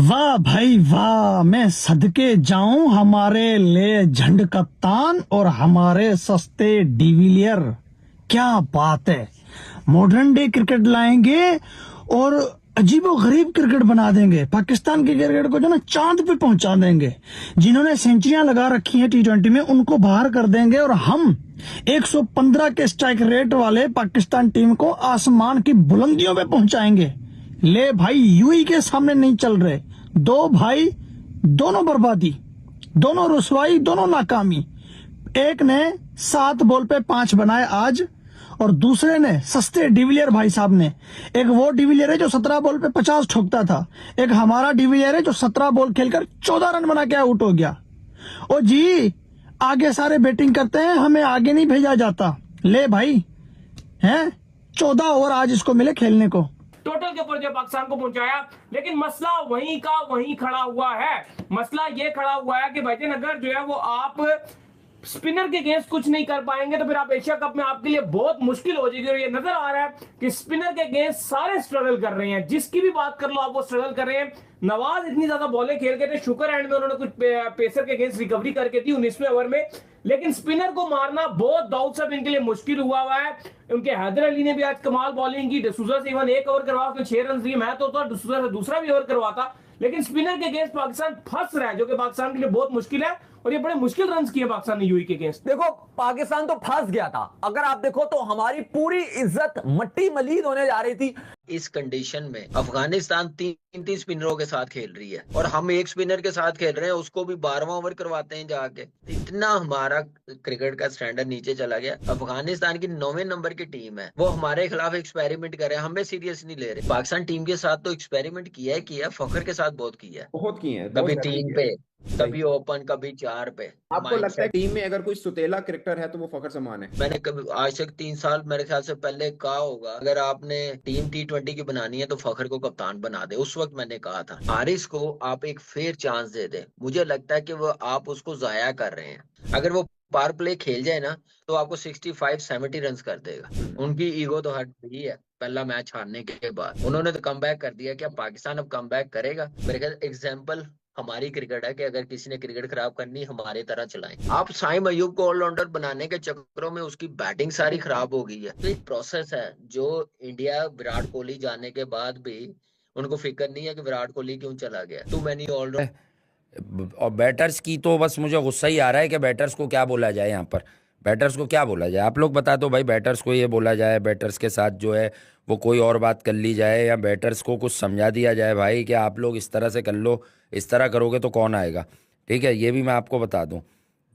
वाह भाई वाह, मैं सदके जाऊं हमारे ले झंड कप्तान और हमारे सस्ते डिविलियर। क्या बात है, मॉडर्न डे क्रिकेट लाएंगे और अजीबो गरीब क्रिकेट बना देंगे। पाकिस्तान के क्रिकेट को जो ना चांद पे पहुंचा देंगे। जिन्होंने सेंचुरियां लगा रखी हैं T20 में, उनको बाहर कर देंगे और हम 115 के स्ट्राइक रेट वाले पाकिस्तान टीम को आसमान की बुलंदियों पे पहुंचाएंगे। ले भाई, यूई के सामने नहीं चल रहे। दो भाई, दोनों बर्बादी, दोनों रुसवाई, दोनों नाकामी। एक ने 7 बॉल पे 5 बनाए आज, और दूसरे ने सस्ते डिविलियर भाई साहब ने। एक वो डिविलियर है जो 17 बॉल पे 50 ठोकता था, एक हमारा डिविलियर है जो 17 बॉल खेलकर 14 रन बना के आउट हो गया। ओ जी, आगे सारे बैटिंग करते हैं, हमें आगे नहीं भेजा जाता। ले भाई, हैं 14 ओवर आज इसको मिले खेलने को। टोटल के ऊपर जो पाकिस्तान को पहुंचाया, लेकिन मसला वहीं का वहीं खड़ा हुआ है। मसला ये खड़ा हुआ है कि भाईजान अगर जो है वो आप स्पिनर के अगेंस्ट कुछ नहीं कर पाएंगे तो फिर आप एशिया कप में आपके लिए बहुत मुश्किल हो जाएगी। और ये नजर आ रहा है कि स्पिनर के अगेंस्ट सारे स्ट्रगल कर रहे हैं, जिसकी भी बात कर लो आप वो स्ट्रगल कर रहे हैं। नवाज इतनी ज्यादा बॉलें खेल के थे, शुक्र एंड में उन्होंने कुछ पेसर के अगेंस्ट रिकवरी करके थी 19वें ओवर में, लेकिन स्पिनर को मारना बहुत दाऊद साहब इनके लिए मुश्किल हुआ है। उनके हैदर अली ने भी आज कमाल बॉलिंग की, डिसूजा से इवन 1 ओवर करवा उसने 6 रन दिए। मैं तो डिसूजा से दूसरा भी ओवर करवाता, लेकिन स्पिनर के अगेंस्ट पाकिस्तान फंस रहा है, जो कि पाकिस्तान के लिए बहुत मुश्किल है। और ये बड़े मुश्किल रन किए पाकिस्तान ने यूई के अगेंस्ट। देखो, पाकिस्तान तो फंस गया था। अगर आप देखो तो हमारी पूरी इज्जत मट्टी मलीद होने जा रही थी। इस कंडीशन में अफगानिस्तान 3 स्पिनरों के साथ खेल रही है और हम एक स्पिनर के साथ खेल रहे हैं, उसको भी 12वां ओवर करवाते हैं जाके। इतना हमारा क्रिकेट का स्टैंडर्ड नीचे चला गया। अफगानिस्तान की 9वें नंबर की टीम है, वो हमारे खिलाफ एक्सपेरिमेंट कर रहे हैं, हमें सीरियस नहीं ले रहे। पाकिस्तान टीम के साथ तो एक्सपेरिमेंट किया है, फखर के साथ बहुत किया है, बहुत किए हैं, कभी बहुत 3 पे, कभी ओपन, कभी 4 पे। आपको लगता है टीम में अगर कोई सुतेला क्रिकेटर है तो वो फखर समान है? मैंने कभी आज तक 3 साल मेरे ख्याल से पहले कहा होगा, अगर आपने टीम T20 की बनानी है तो फखर को कप्तान बना दे। उस वक्त मैंने कहा था हारिस को आप एक फेयर चांस दे दे। मुझे लगता है कि वो आप उसको जाया कर रहे हैं। अगर वो पावर प्ले खेल जाए ना तो आपको 65-70 रन कर देगा। उनकी ईगो तो हट गई है पहला मैच हारने के बाद। उन्होंने तो कम बैक कर दिया। क्या पाकिस्तान अब कम बैक करेगा? मेरे ख्याल एग्जाम्पल हमारी क्रिकेट है कि अगर किसी ने क्रिकेट खराब करनी हमारी तरह चलाएं। आप साइम अयूब को ऑलराउंडर बनाने के चक्करों में उसकी बैटिंग सारी खराब हो गई है। तो एक प्रोसेस है जो इंडिया विराट कोहली जाने के बाद भी उनको फिक्र नहीं है कि विराट कोहली क्यों चला गया। Too many allrounder. और बैटर्स की तो बस मुझे गुस्सा ही आ रहा है कि बैटर्स को क्या बोला जाए। यहाँ पर बैटर्स को क्या बोला जाए? आप लोग बता दो भाई। बैटर्स को ये बोला जाए, बैटर्स के साथ जो है वो कोई और बात कर ली जाए, या बैटर्स को कुछ समझा दिया जाए भाई कि आप लोग इस तरह से कर लो, इस तरह करोगे तो कौन आएगा। ठीक है, ये भी मैं आपको बता दूं।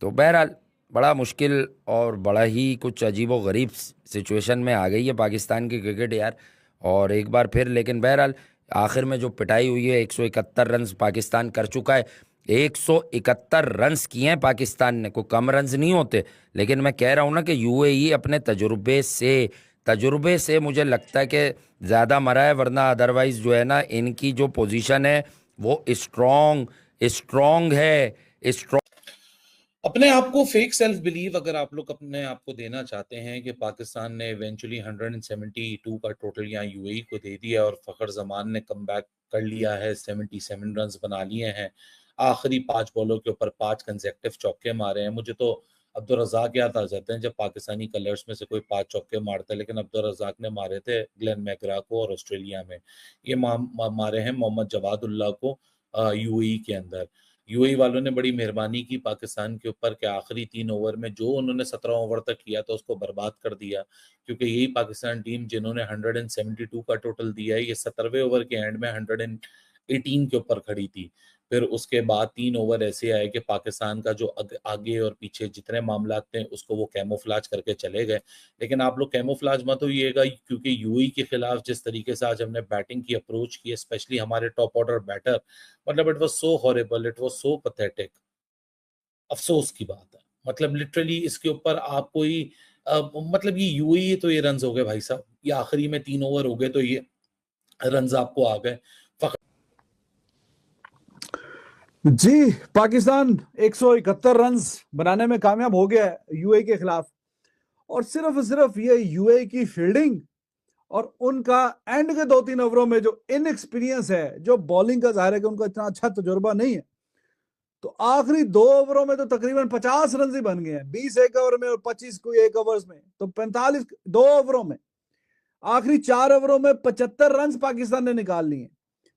तो बहरहाल बड़ा मुश्किल और बड़ा ही कुछ अजीबो गरीब सिचुएशन में आ गई है पाकिस्तान की क्रिकेट यार। और एक बार फिर, लेकिन बहरहाल आखिर में जो पिटाई हुई है, 171 रन पाकिस्तान कर चुका है। 171 रन्स किए हैं पाकिस्तान ने, कोई कम रन्स नहीं होते। लेकिन मैं कह रहा हूँ ना कि यूएई अपने तजुर्बे से मुझे लगता है कि ज़्यादा मरा है, वरना अदरवाइज जो है ना इनकी जो पोजीशन है वो स्ट्रॉन्ग है। अपने आप को फेक सेल्फ बिलीव अगर आप लोग अपने आप को देना चाहते हैं कि पाकिस्तान ने इवेंचुअली 172 का टोटल यहाँ यूएई को दे दिया और फखर जमान ने कम बैक कर लिया है, 77 रन बना लिए हैं, आखिरी 5 बॉलों के ऊपर 5 कंसेक्टिव चौके मारे हैं। मुझे तो अब्दुल रज़ाक याद आ जाते हैं जब पाकिस्तानी कलर्स में से कोई 5 चौके मारता है, लेकिन अब्दुल रज़ाक ने मारे थे ग्लेन मैकग्रा को और ऑस्ट्रेलिया में। ये मारे हैं मोहम्मद जवादुल्लाह को यूएई के अंदर। यूएई वालों ने बड़ी मेहरबानी की पाकिस्तान के ऊपर कि आखिरी 3 ओवर में जो उन्होंने 17 ओवर तक किया तो उसको बर्बाद कर दिया, क्योंकि यही पाकिस्तान टीम जिन्होंने 172 का टोटल दिया है, ये 17वें ओवर के एंड में 118 के ऊपर खड़ी थी। फिर उसके बाद 3 ओवर ऐसे आए कि पाकिस्तान का जो आगे और पीछे जितने मामला थे उसको वो कैमोफ्लाज करके चले गए। लेकिन आप लोग कैमोफ्लाज मत होइएगा, क्योंकि यूएई के खिलाफ जिस तरीके से आज हमने बैटिंग की अप्रोच की, स्पेशली हमारे टॉप ऑर्डर बैटर, मतलब it was so horrible, it was so pathetic. अफसोस की बात है, मतलब लिटरली इसके ऊपर आप कोई मतलब ये यूएई तो ये रन हो गए भाई साहब, ये आखिरी में 3 ओवर हो गए तो ये रन आपको आ गए। जी, पाकिस्तान 171 रन बनाने में कामयाब हो गया है यूएई के खिलाफ। और सिर्फ ये यूएई की फील्डिंग और उनका एंड के 2-3 ओवरों में जो इनएक्सपीरियंस है, जो बॉलिंग का ज़ाहिर है कि उनका इतना अच्छा तजुर्बा नहीं है, तो आखिरी 2 ओवरों में तो तकरीबन 50 रन ही बन गए हैं। 20 एक ओवर में और 25 कोई एक ओवर्स में, तो 45 2 ओवरों में, आखिरी 4 ओवरों में 75 रन पाकिस्तान ने निकाल लिए।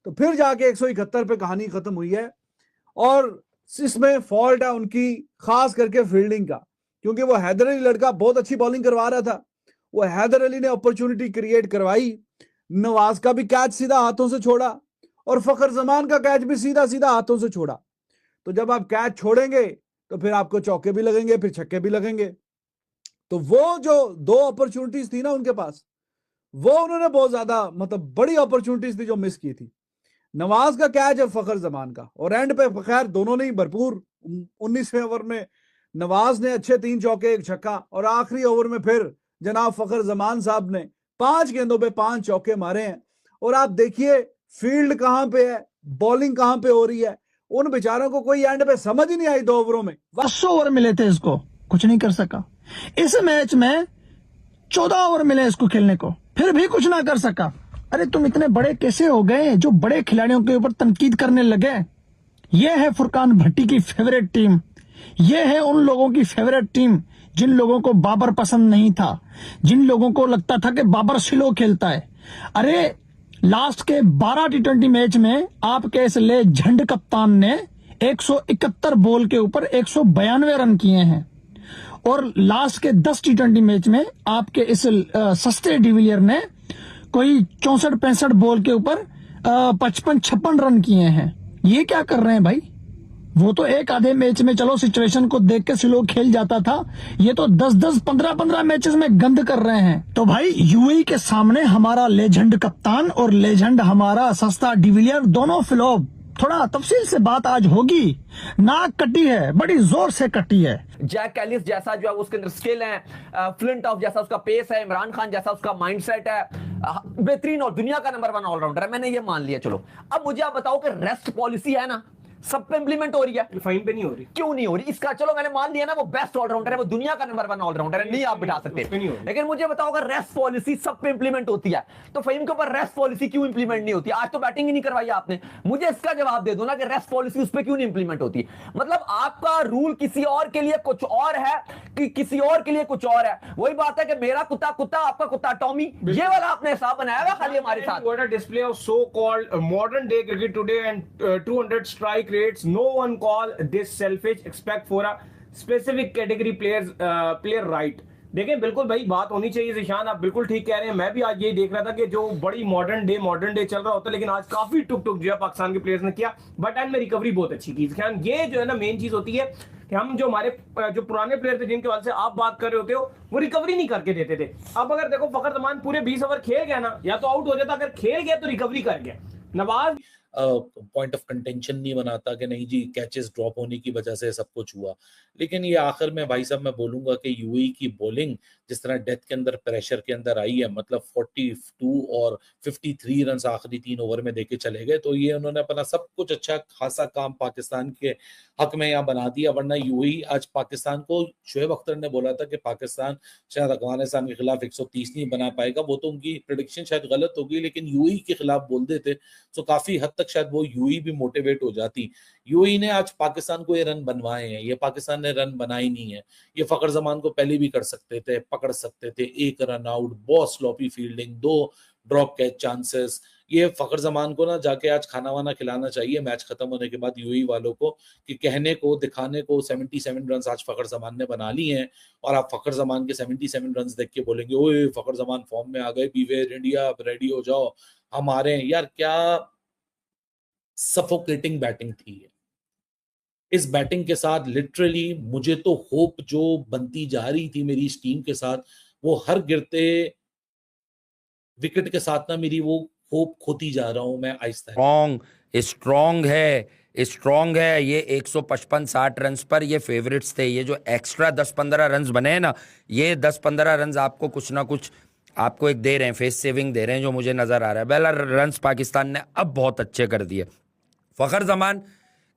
तो फिर जाके 171 पे कहानी खत्म हुई है। और इसमें फॉल्ट है उनकी, खास करके फील्डिंग का, क्योंकि वो हैदर अली लड़का बहुत अच्छी बॉलिंग करवा रहा था। वो हैदर अली ने अपॉर्चुनिटी क्रिएट करवाई, नवाज का भी कैच सीधा हाथों से छोड़ा और फखर जमान का कैच भी सीधा सीधा हाथों से छोड़ा। तो जब आप कैच छोड़ेंगे तो फिर आपको चौके भी लगेंगे, फिर छक्के भी लगेंगे। तो वो जो 2 अपॉर्चुनिटीज थी ना उनके पास, वो उन्होंने बहुत ज्यादा मतलब बड़ी अपॉर्चुनिटीज थी जो मिस की थी। नवाज का कैच है फखर जमान का, और एंड पे खैर दोनों ने ही भरपूर 19वें ओवर में नवाज ने अच्छे 3 चौके 1 छक्का, और आखिरी ओवर में फिर जनाब फखर जमान साहब ने 5 गेंदों पे 5 चौके मारे हैं। और आप देखिए फील्ड कहां पे है, बॉलिंग कहां पे हो रही है, उन बेचारों को कोई एंड पे समझ ही नहीं आई 2 ओवरों में। 10 ओवर मिले थे इसको, कुछ नहीं कर सका। इस मैच में 14 ओवर मिले इसको खेलने को, फिर भी कुछ ना कर सका। अरे तुम इतने बड़े कैसे हो गए जो बड़े खिलाड़ियों के ऊपर तनकीद करने लगे? ये है फुरकान भट्टी की फेवरेट टीम, ये है उन लोगों की फेवरेट टीम जिन लोगों को बाबर पसंद नहीं था, जिन लोगों को लगता था कि बाबर स्लो खेलता है। अरे लास्ट के 12 टी20 मैच में आपके इस लेजेंड कप्तान ने 171 बॉल के ऊपर 192 रन किए हैं, और लास्ट के 10 टी20 मैच में आपके इस सस्ते डिविलियर ने कोई 64-65 बॉल के ऊपर 55-56 रन किए हैं। ये क्या कर रहे हैं भाई? वो तो एक आधे मैच में चलो सिचुएशन को देख के स्लो खेल जाता था, ये तो 10-10 15-15 मैचेस में गंद कर रहे हैं। तो भाई यूएई के सामने हमारा लेजेंड कप्तान और लेजेंड हमारा सस्ता डिविलियर दोनों फ्लॉप। थोड़ा तफसील से बात आज होगी, नाक कटी है, बड़ी जोर से कटी है। जैक एलिस जैसा जो है उसके अंदर स्किल है, फ्लिंटॉफ जैसा उसका पेस है, इमरान खान जैसा उसका माइंडसेट है, बेहतरीन और दुनिया का नंबर 1 ऑलराउंडर है, मैंने ये मान लिया। चलो अब मुझे आप बताओ कि रेस्ट पॉलिसी है ना सब पे इंप्लीमेंट हो रही है, फाइन पे नहीं हो रही। क्यों नहीं हो रही? इसका चलो मैंने मान लिया ना वो बेस्ट ऑलराउंडर है, वो दुनिया का नंबर 1 ऑलराउंडर है, नहीं आप बिठा सकते। लेकिन मुझे बताओ अगर रेस्ट पॉलिसी सब पे इंप्लीमेंट होती है तो फहीम के ऊपर रेस्ट पॉलिसी क्यों इंप्लीमेंट नहीं होती? आज तो बैटिंग ही नहीं करवाई आपने, मुझे इसका जवाब दे दो ना कि रेस्ट पॉलिसी उस पर क्यों नहीं इंप्लीमेंट होती। मतलब आपका रूल किसी और के लिए कुछ और है कि किसी और के लिए कुछ और है। वही बात है कि मेरा कुत्ता कुत्ता, आपका कुत्ता टॉमी, ये वाला आपने हिसाब बनाया हुआ खाली हमारे साथ। What a display of so-called modern day cricket today and 200 strike rates. No one call this selfish expect for a specific category players player right. देखें बिल्कुल भाई बात होनी चाहिए ज़िशान, आप बिल्कुल ठीक कह रहे हैं। मैं भी आज यही देख रहा था कि जो बड़ी मॉडर्न डे चल रहा होता है, लेकिन आज काफी टुक जो है पाकिस्तान के प्लेयर्स ने किया, बट एंड में रिकवरी बहुत अच्छी की। ज़िशान ये जो है ना मेन चीज होती है कि हम जो हमारे जो पुराने प्लेयर थे जिनके वजह से आप बात कर रहे होते हो, वो रिकवरी नहीं करके देते थे। अब अगर देखो फखर जमान पूरे 20 ओवर खेल गया ना, या तो आउट हो जाता, अगर खेल गया तो रिकवरी कर गया। नवाज पॉइंट ऑफ कंटेंशन नहीं बनाता कि नहीं जी कैचेस ड्रॉप होने की वजह से सब कुछ हुआ। लेकिन ये आखिर में भाई साहब मैं बोलूंगा कि यूएई की बॉलिंग जिस तरह डेथ के अंदर प्रेशर के अंदर आई है, मतलब 42 और 53 रन आखिरी 3 ओवर में देके चले गए, तो ये उन्होंने अपना सब कुछ अच्छा खासा काम पाकिस्तान के हक में यहाँ बना दिया। वरना यूएई आज पाकिस्तान को, शोएब अख्तर ने बोला था कि पाकिस्तान शायद अफगानिस्तान के खिलाफ 130 नहीं बना पाएगा, वो तो उनकी प्रेडिक्शन शायद गलत होगी, लेकिन यूएई के खिलाफ बोल देते तो काफी हद तक शायद वो यूएई भी मोटिवेट हो जाती। यूएई ने आज पाकिस्तान को ये रन बनवाए हैं, ये पाकिस्तान ने रन बनाई नहीं है। ये फखर जमान को पहले भी कर सकते थे, पकड़ सकते थे, 1 रन आउट, बहुत sloppy fielding, 2 drop catch chances. ये फखर जमान को ना जाके आज खाना वाना खिलाना चाहिए मैच खत्म होने के बाद यूएई वालों को, कि कहने को दिखाने को 77 रन आज फखर जमान ने बना ली हैं, और आप फखर जमान के 77 रन देख के बोलेंगे ओए फखर जमान फॉर्म में आ गए, बीवेयर इंडिया, रेडी हो जाओ हमारे। यार क्या सफोकेटिंग बैटिंग थी इस बैटिंग के साथ। लिटरली मुझे तो होप जो बनती जा रही थी मेरी इस टीम के साथ, वो हर गिरते विकेट के साथ ना मेरी वो होप खोती जा रहा हूं मैं आहिस्ता। स्ट्रॉन्ग है ये 155-60 रन पर ये फेवरेट्स थे। ये जो एक्स्ट्रा 10-15 रन बने हैं ना, ये 10-15 रन आपको कुछ ना कुछ आपको एक दे रहे हैं, फेस सेविंग दे रहे हैं, जो मुझे नजर आ रहा है। पहला रन पाकिस्तान ने अब बहुत अच्छे कर दिए। फखर जमान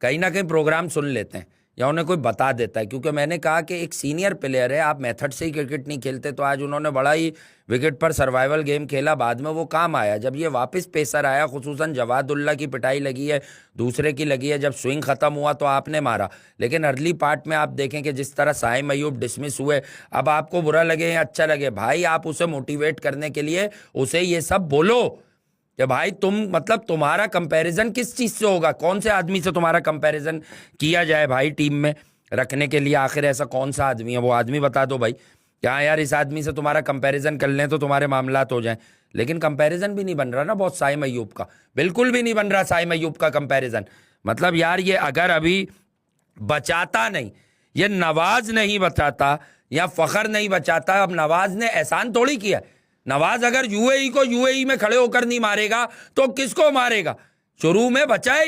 कहीं ना कहीं प्रोग्राम सुन लेते हैं या उन्हें कोई बता देता है, क्योंकि मैंने कहा कि एक सीनियर प्लेयर है, आप मेथड से ही क्रिकेट नहीं खेलते। तो आज उन्होंने बड़ा ही विकेट पर सर्वाइवल गेम खेला, बाद में वो काम आया। जब ये वापस पेसर आया, खुसूसन जवादुल्ला की पिटाई लगी है, दूसरे की लगी है, जब स्विंग खत्म हुआ तो आपने मारा। लेकिन अर्ली पार्ट में आप देखें कि जिस तरह साइम अयूब डिसमिस हुए, अब आपको बुरा लगे या अच्छा लगे, भाई आप उसे मोटिवेट करने के लिए उसे ये सब बोलो कि भाई तुम, मतलब तुम्हारा कंपैरिजन किस चीज से होगा, कौन से आदमी से तुम्हारा कंपैरिजन किया जाए भाई टीम में रखने के लिए। आखिर ऐसा कौन सा आदमी है, वो आदमी बता दो भाई। क्या यार इस आदमी से तुम्हारा कंपैरिजन कर लें तो तुम्हारे मामलात हो जाएं। लेकिन कंपैरिजन भी नहीं बन रहा ना बहुत साइम अयूब का, बिल्कुल भी नहीं बन रहा साइम अयूब का कंपैरिजन। मतलब यार ये अगर अभी बचाता नहीं, ये नवाज नहीं बचाता या फखर नहीं बचाता, अब नवाज ने एहसान थोड़ी किया। नवाज अगर यूएई को यूएई में खड़े होकर नहीं मारेगा तो किसको मारेगा? शुरू में बचाए